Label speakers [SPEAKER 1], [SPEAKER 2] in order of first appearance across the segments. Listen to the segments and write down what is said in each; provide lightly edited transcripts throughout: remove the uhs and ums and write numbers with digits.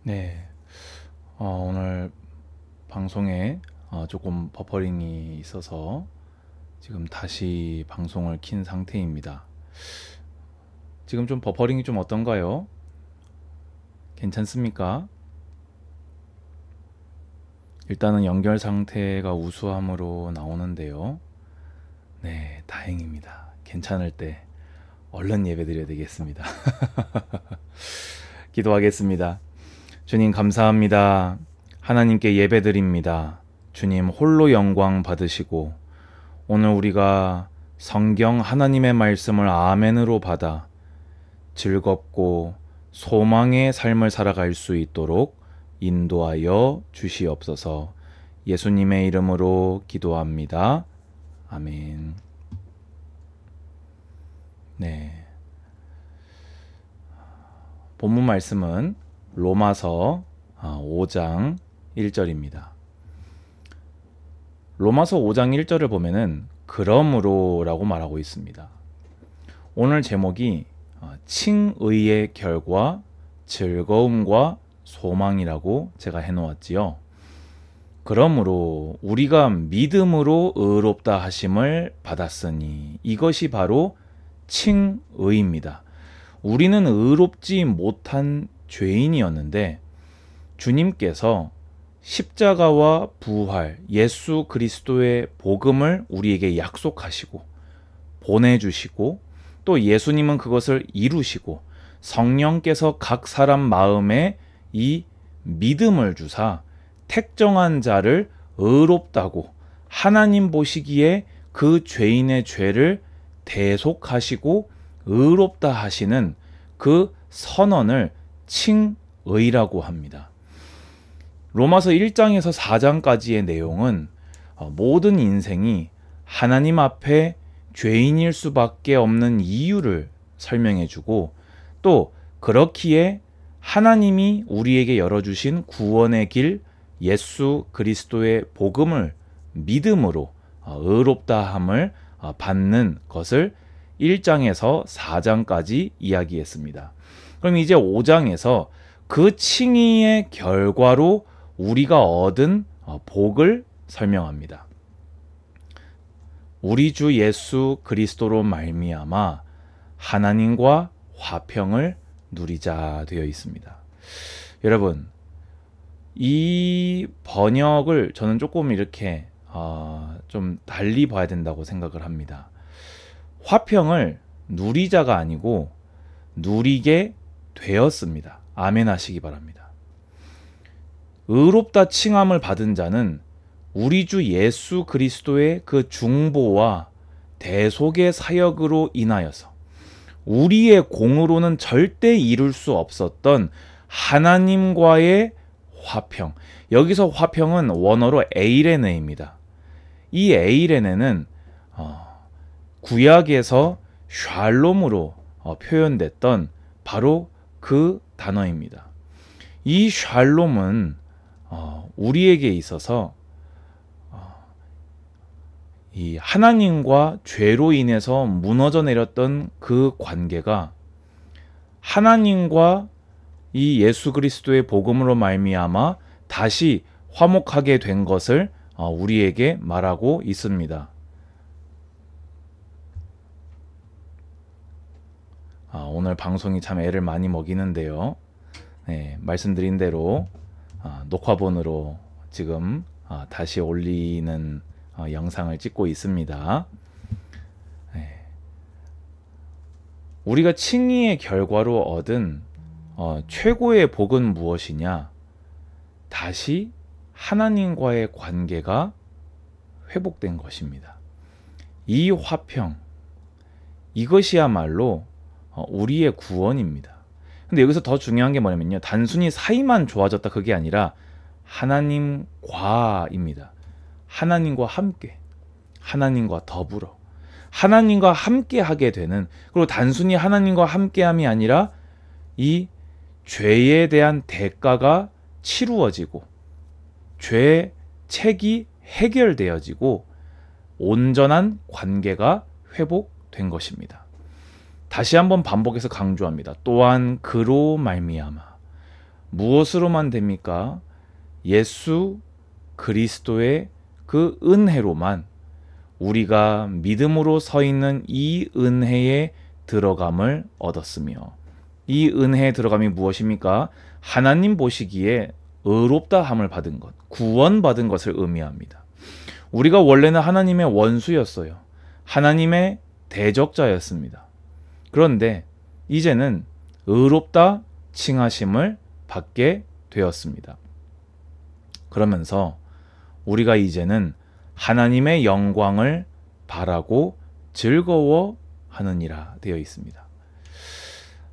[SPEAKER 1] 네, 오늘 방송에 조금 버퍼링이 있어서 지금 다시 방송을 킨 상태입니다. 지금 좀 버퍼링이 좀 어떤가요? 괜찮습니까? 일단은 연결 상태가 우수함으로 나오는데요. 네, 다행입니다. 괜찮을 때 얼른 예배 드려야 되겠습니다. 기도하겠습니다. 주님 감사합니다. 하나님께 예배 드립니다. 주님 홀로 영광 받으시고 오늘 우리가 성경 하나님의 말씀을 아멘으로 받아 즐겁고 소망의 삶을 살아갈 수 있도록 인도하여 주시옵소서. 예수님의 이름으로 기도합니다. 아멘. 네. 본문 말씀은 로마서 5장 1절입니다. 로마서 5장 1절을 보면은 그러므로 라고 말하고 있습니다. 오늘 제목이 칭의의 결과 즐거움과 소망이라고 제가 해놓았지요. 그러므로 우리가 믿음으로 의롭다 하심을 받았으니 이것이 바로 칭의입니다. 우리는 의롭지 못한 죄인이었는데 주님께서 십자가와 부활, 예수 그리스도의 복음을 우리에게 약속하시고 보내주시고 또 예수님은 그것을 이루시고 성령께서 각 사람 마음에 이 믿음을 주사 택정한 자를 의롭다고 하나님 보시기에 그 죄인의 죄를 대속하시고 의롭다 하시는 그 선언을 칭의라고 합니다. 로마서 1장에서 4장까지의 내용은 모든 인생이 하나님 앞에 죄인일 수밖에 없는 이유를 설명해주고 또 그렇기에 하나님이 우리에게 열어주신 구원의 길 예수 그리스도의 복음을 믿음으로 의롭다함을 받는 것을 1장에서 4장까지 이야기했습니다. 그럼 이제 5장에서 그 칭의의 결과로 우리가 얻은 복을 설명합니다. 우리 주 예수 그리스도로 말미암아 하나님과 화평을 누리자 되어 있습니다. 여러분, 이 번역을 저는 조금 이렇게 좀 달리 봐야 된다고 생각을 합니다. 화평을 누리자가 아니고 누리게 되었습니다. 아멘 하시기 바랍니다. 의롭다 칭함을 받은 자는 우리 주 예수 그리스도의 그 중보와 대속의 사역으로 인하여서 우리의 공으로는 절대 이룰 수 없었던 하나님과의 화평. 여기서 화평은 원어로 에이레네입니다. 이 에이레네는 구약에서 샬롬으로 표현됐던 바로 그 단어입니다. 이 샬롬은 우리에게 있어서 이 하나님과 죄로 인해서 무너져 내렸던 그 관계가 하나님과 이 예수 그리스도의 복음으로 말미암아 다시 화목하게 된 것을 우리에게 말하고 있습니다. 오늘 방송이 참 애를 많이 먹이는데요. 네, 말씀드린 대로 녹화본으로 지금 다시 올리는 영상을 찍고 있습니다. 네. 우리가 칭의의 결과로 얻은 최고의 복은 무엇이냐? 다시 하나님과의 관계가 회복된 것입니다. 이 화평, 이것이야말로 우리의 구원입니다. 근데 여기서 더 중요한 게 뭐냐면요. 단순히 사이만 좋아졌다 그게 아니라 하나님과입니다. 하나님과 함께, 하나님과 더불어, 하나님과 함께 하게 되는, 그리고 단순히 하나님과 함께함이 아니라 이 죄에 대한 대가가 치루어지고 죄의 책이 해결되어지고 온전한 관계가 회복된 것입니다. 다시 한번 반복해서 강조합니다. 또한 그로 말미암아 무엇으로만 됩니까? 예수 그리스도의 그 은혜로만 우리가 믿음으로 서 있는 이 은혜에 들어감을 얻었으며, 이 은혜에 들어감이 무엇입니까? 하나님 보시기에 의롭다 함을 받은 것, 구원받은 것을 의미합니다. 우리가 원래는 하나님의 원수였어요. 하나님의 대적자였습니다. 그런데 이제는 의롭다 칭하심을 받게 되었습니다. 그러면서 우리가 이제는 하나님의 영광을 바라고 즐거워하느니라 되어 있습니다.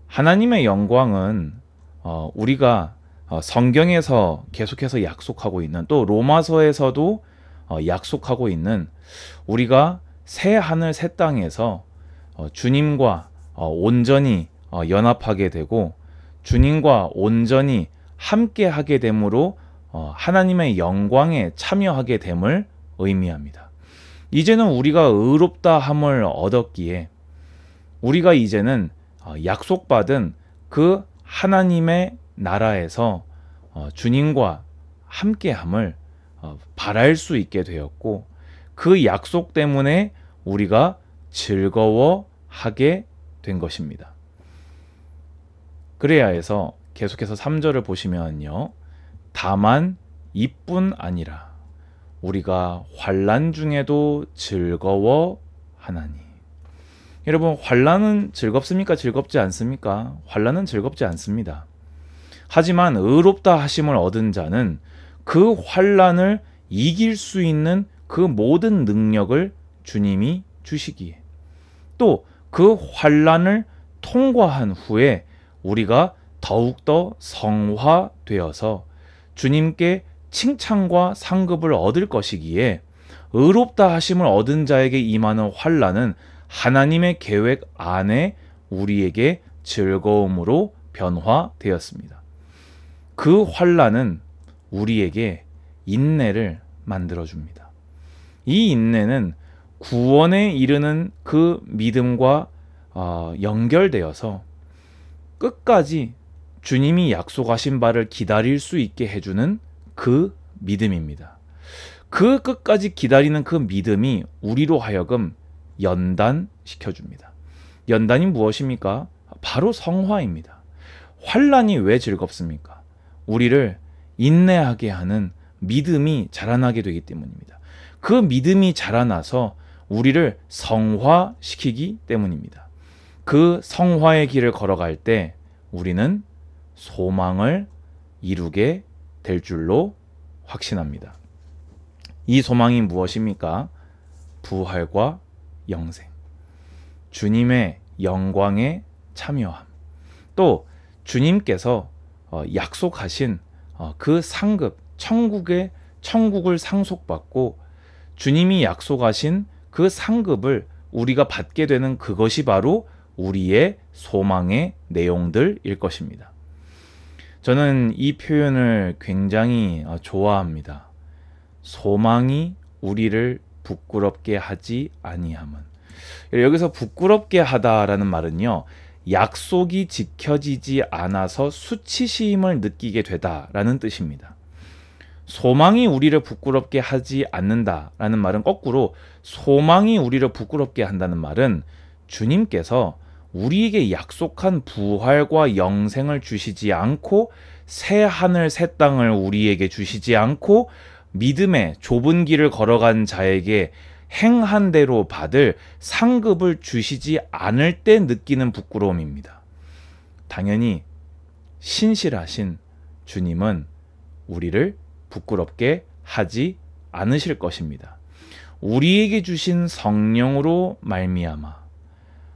[SPEAKER 1] 하나님의 영광은 우리가 성경에서 계속해서 약속하고 있는, 또 로마서에서도 약속하고 있는, 우리가 새 하늘 새 땅에서 주님과 온전히 연합하게 되고 주님과 온전히 함께하게 됨으로 하나님의 영광에 참여하게 됨을 의미합니다. 이제는 우리가 의롭다 함을 얻었기에 우리가 이제는 약속받은 그 하나님의 나라에서 주님과 함께함을 바랄 수 있게 되었고, 그 약속 때문에 우리가 즐거워하게 된 것입니다. 그래야 해서 계속해서 3절을 보시면요, 다만 이뿐 아니라 우리가 환난 중에도 즐거워하나니. 여러분, 환난은 즐겁습니까? 즐겁지 않습니까? 환난은 즐겁지 않습니다. 하지만 의롭다 하심을 얻은 자는 그 환난을 이길 수 있는 그 모든 능력을 주님이 주시기에, 또 그 환난을 통과한 후에 우리가 더욱더 성화되어서 주님께 칭찬과 상급을 얻을 것이기에, 의롭다 하심을 얻은 자에게 임하는 환난은 하나님의 계획 안에 우리에게 즐거움으로 변화되었습니다. 그 환난은 우리에게 인내를 만들어줍니다. 이 인내는 구원에 이르는 그 믿음과 연결되어서 끝까지 주님이 약속하신 바를 기다릴 수 있게 해주는 그 믿음입니다. 그 끝까지 기다리는 그 믿음이 우리로 하여금 연단시켜줍니다. 연단이 무엇입니까? 바로 성화입니다. 환난이 왜 즐겁습니까? 우리를 인내하게 하는 믿음이 자라나게 되기 때문입니다. 그 믿음이 자라나서 우리를 성화시키기 때문입니다. 그 성화의 길을 걸어갈 때 우리는 소망을 이루게 될 줄로 확신합니다. 이 소망이 무엇입니까? 부활과 영생, 주님의 영광에 참여함, 또 주님께서 약속하신 그 상급, 천국을 상속받고 주님이 약속하신 그 상급을 우리가 받게 되는 그것이 바로 우리의 소망의 내용들일 것입니다. 저는 이 표현을 굉장히 좋아합니다. 소망이 우리를 부끄럽게 하지 아니함은. 여기서 부끄럽게 하다라는 말은요, 약속이 지켜지지 않아서 수치심을 느끼게 되다라는 뜻입니다. 소망이 우리를 부끄럽게 하지 않는다라는 말은 거꾸로, 소망이 우리를 부끄럽게 한다는 말은 주님께서 우리에게 약속한 부활과 영생을 주시지 않고, 새 하늘 새 땅을 우리에게 주시지 않고, 믿음의 좁은 길을 걸어간 자에게 행한 대로 받을 상급을 주시지 않을 때 느끼는 부끄러움입니다. 당연히 신실하신 주님은 우리를 부끄럽게 하지 않으실 것입니다. 우리에게 주신 성령으로 말미암아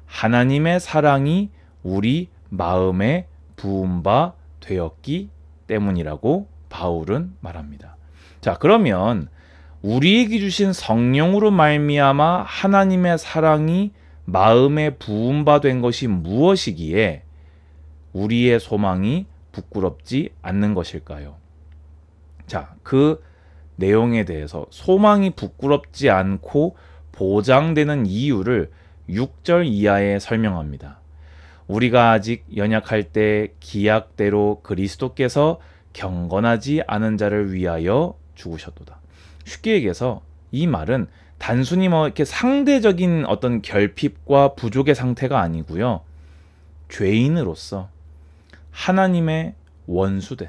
[SPEAKER 1] 하나님의 사랑이 우리 마음에 부은 바 되었기 때문이라고 바울은 말합니다. 자, 그러면 우리에게 주신 성령으로 말미암아 하나님의 사랑이 마음에 부은 바 된 것이 무엇이기에 우리의 소망이 부끄럽지 않는 것일까요? 자, 그 내용에 대해서, 소망이 부끄럽지 않고 보장되는 이유를 6절 이하에 설명합니다. 우리가 아직 연약할 때 기약대로 그리스도께서 경건하지 않은 자를 위하여 죽으셨도다. 쉽게 얘기해서 이 말은 단순히 뭐 이렇게 상대적인 어떤 결핍과 부족의 상태가 아니고요. 죄인으로서 하나님의 원수된,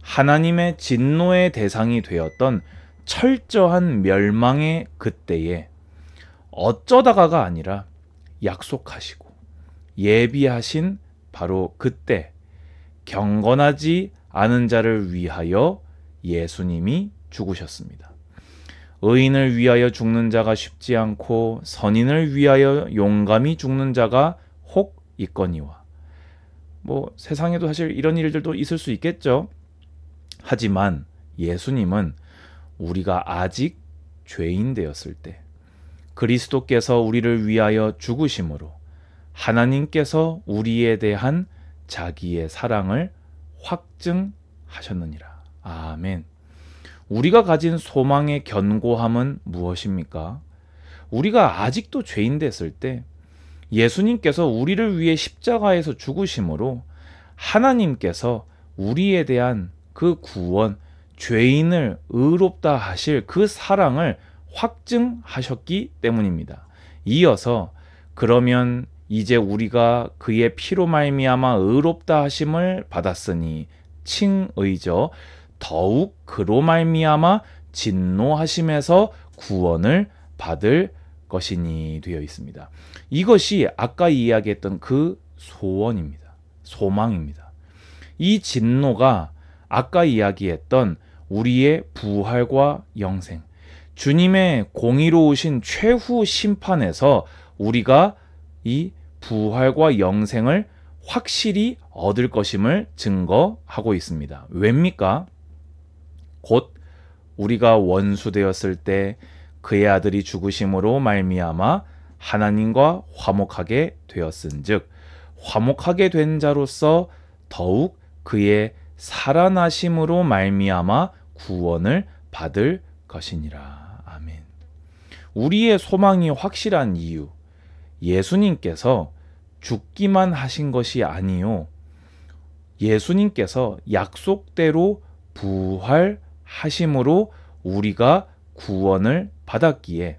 [SPEAKER 1] 하나님의 진노의 대상이 되었던 철저한 멸망의 그때에 어쩌다가가 아니라 약속하시고 예비하신 바로 그때 경건하지 않은 자를 위하여 예수님이 죽으셨습니다. 의인을 위하여 죽는 자가 쉽지 않고 선인을 위하여 용감히 죽는 자가 혹 있거니와. 뭐 세상에도 사실 이런 일들도 있을 수 있겠죠. 하지만 예수님은 우리가 아직 죄인 되었을 때 그리스도께서 우리를 위하여 죽으심으로 하나님께서 우리에 대한 자기의 사랑을 확증하셨느니라. 아멘. 우리가 가진 소망의 견고함은 무엇입니까? 우리가 아직도 죄인 됐을 때 예수님께서 우리를 위해 십자가에서 죽으심으로 하나님께서 우리에 대한 그 구원, 죄인을 의롭다 하실 그 사랑을 확증하셨기 때문입니다. 이어서 그러면 이제 우리가 그의 피로 말미암아 의롭다 하심을 받았으니 칭의죠. 더욱 그로 말미암아 진노하심에서 구원을 받을 것이니 되어 있습니다. 이것이 아까 이야기했던 그 소원입니다. 소망입니다. 이 진노가 아까 이야기했던 우리의 부활과 영생, 주님의 공의로우신 최후 심판에서 우리가 이 부활과 영생을 확실히 얻을 것임을 증거하고 있습니다. 왜입니까? 곧 우리가 원수 되었을 때 그의 아들이 죽으심으로 말미암아 하나님과 화목하게 되었은즉 화목하게 된 자로서 더욱 그의 살아나심으로 말미암아 구원을 받을 것이니라. 아멘. 우리의 소망이 확실한 이유, 예수님께서 죽기만 하신 것이 아니요, 예수님께서 약속대로 부활하심으로 우리가 구원을 받았기에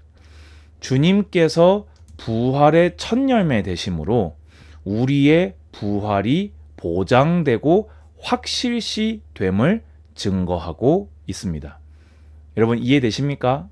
[SPEAKER 1] 주님께서 부활의 첫 열매 되심으로 우리의 부활이 보장되고 확실시 됨을 증거하고 있습니다. 여러분 이해되십니까?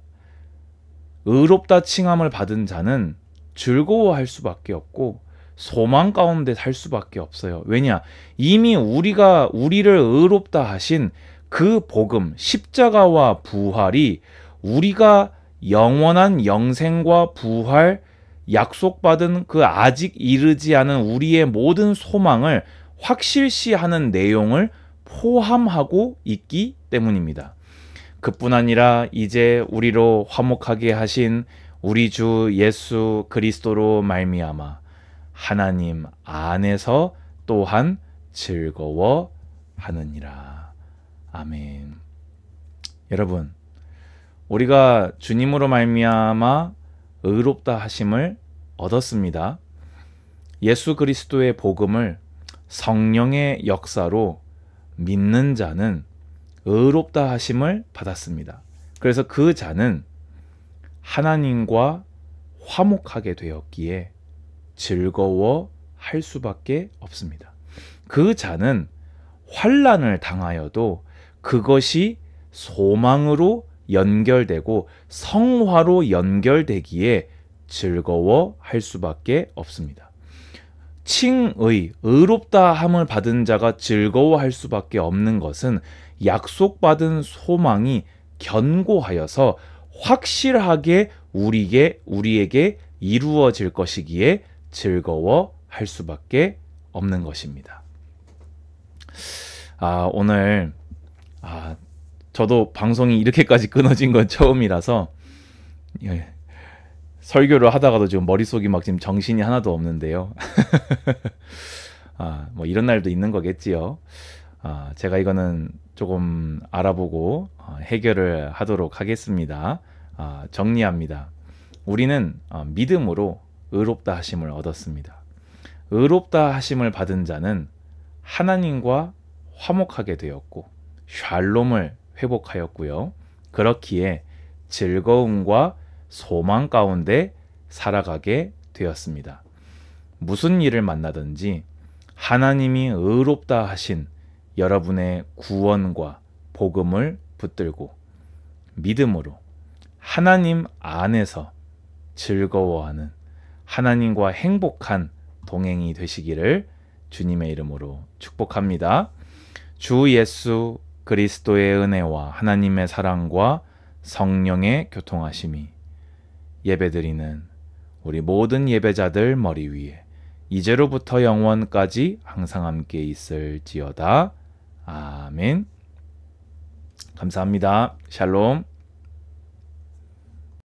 [SPEAKER 1] 의롭다 칭함을 받은 자는 즐거워할 수밖에 없고 소망 가운데 살 수밖에 없어요. 왜냐? 이미 우리를 의롭다 하신 그 복음, 십자가와 부활이 우리가 영원한 영생과 부활, 약속받은 그 아직 이르지 않은 우리의 모든 소망을 확실시하는 내용을 포함하고 있기 때문입니다. 그뿐 아니라 이제 우리로 화목하게 하신 우리 주 예수 그리스도로 말미암아 하나님 안에서 또한 즐거워하느니라. 아멘. 여러분, 우리가 주님으로 말미암아 의롭다 하심을 얻었습니다. 예수 그리스도의 복음을 성령의 역사로 믿는 자는 의롭다 하심을 받았습니다. 그래서 그 자는 하나님과 화목하게 되었기에 즐거워할 수밖에 없습니다. 그 자는 환난을 당하여도 그것이 소망으로 연결되고 성화로 연결되기에 즐거워할 수밖에 없습니다. 칭의, 의롭다 함을 받은 자가 즐거워할 수밖에 없는 것은 약속받은 소망이 견고하여서 확실하게 우리에게 이루어질 것이기에 즐거워할 수밖에 없는 것입니다. 오늘 저도 방송이 이렇게까지 끊어진 건 처음이라서 설교를 하다가도 지금 머릿속이 막 지금 정신이 하나도 없는데요. 뭐 이런 날도 있는 거겠지요. 제가 이거는 조금 알아보고 해결을 하도록 하겠습니다. 정리합니다. 우리는 믿음으로 의롭다 하심을 얻었습니다. 의롭다 하심을 받은 자는 하나님과 화목하게 되었고 샬롬을 회복하였고요. 그렇기에 즐거움과 소망 가운데 살아가게 되었습니다. 무슨 일을 만나든지 하나님이 의롭다 하신 여러분의 구원과 복음을 붙들고 믿음으로 하나님 안에서 즐거워하는 하나님과 행복한 동행이 되시기를 주님의 이름으로 축복합니다. 주 예수 그리스도의 은혜와 하나님의 사랑과 성령의 교통하심이 예배드리는 우리 모든 예배자들 머리 위에 이제로부터 영원까지 항상 함께 있을지어다. 아멘. 감사합니다. 샬롬.